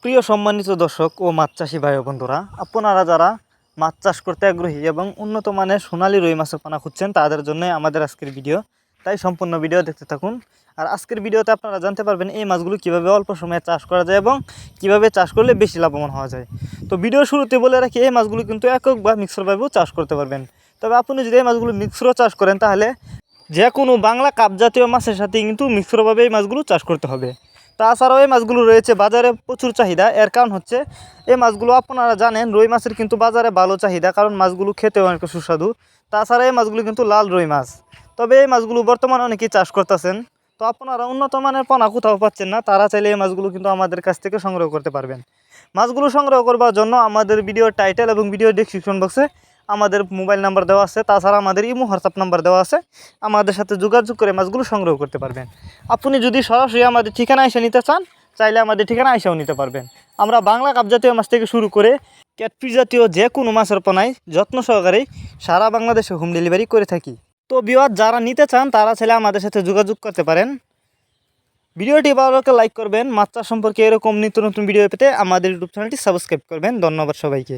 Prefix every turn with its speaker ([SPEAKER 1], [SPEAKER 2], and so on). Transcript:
[SPEAKER 1] প্রিয় সম্মানিত দর্শক ও মাছ চাষি ভাই ও বন্ধুরা, আপনারা যারা মাছ চাষ করতে আগ্রহী এবং উন্নত মানের সোনালী রুই মাছের পোনা খুঁজছেন তাদের জন্য আমাদের আজকের ভিডিও। তাই সম্পূর্ণ ভিডিও দেখতে থাকুন। আর আজকের ভিডিওতে আপনারা জানতে পারবেন এই মাছগুলো কীভাবে অল্প সময়ে চাষ করা যায় এবং কীভাবে চাষ করলে বেশি লাভবান হওয়া যায়। তো ভিডিও শুরুতে বলে রাখি, এই মাছগুলো কিন্তু একক বা মিক্সরভাবেও চাষ করতে পারবেন। তবে আপনি যদি এই মাছগুলো মিক্সরও চাষ করেন তাহলে যে কোনো বাংলা কাপ জাতীয় মাছের সাথে কিন্তু মিক্সরভাবে এই মাছগুলো চাষ করতে হবে। তাছাড়াও এই মাছগুলো রয়েছে বাজারে প্রচুর চাহিদা। এর কারণ হচ্ছে এই মাছগুলো আপনারা জানেন রুই মাছের কিন্তু বাজারে ভালো চাহিদা, কারণ মাছগুলো খেতেও অনেক সুস্বাদু। তাছাড়া এই মাছগুলো কিন্তু লাল রুই মাছ। তবে এই মাছগুলো বর্তমানে অনেকেই চাষ করতেছেন। তো আপনারা উন্নত মানের পোনা কোথাও পাচ্ছেন না, তারা চাইলে এই মাছগুলো কিন্তু আমাদের কাছ থেকে সংগ্রহ করতে পারবেন। মাছগুলো সংগ্রহ করবার জন্য আমাদের ভিডিওর টাইটেল এবং ভিডিও ডেসক্রিপশন বক্সে আমাদের মোবাইল নাম্বার দেওয়া আছে। তাছাড়া আমাদের ইমো হোয়াটসঅ্যাপ নাম্বার দেওয়া আছে। আমাদের সাথে যোগাযোগ করে মাছগুলো সংগ্রহ করতে পারবেন। আপনি যদি সরাসরি আমাদের ঠিকানা এসে নিতে চান, চাইলে আমাদের ঠিকানা এসেও নিতে পারবেন। আমরা বাংলা কাপ জাতীয় মাছ থেকে শুরু করে ক্যাটফিশ জাতীয় যে কোনো মাছের পোনায় যত্ন সহকারে সারা বাংলাদেশে হোম ডেলিভারি করে থাকি। তো ভিউয়ার যারা নিতে চান তারা চাইলে আমাদের সাথে যোগাযোগ করতে পারেন। ভিডিওটি ভালো লাগলে লাইক করবেন। মাছ চাষ সম্পর্কে এরকম নিত্য নতুন ভিডিও পেতে আমাদের ইউটিউব চ্যানেলটি সাবস্ক্রাইব করবেন। ধন্যবাদ সবাইকে।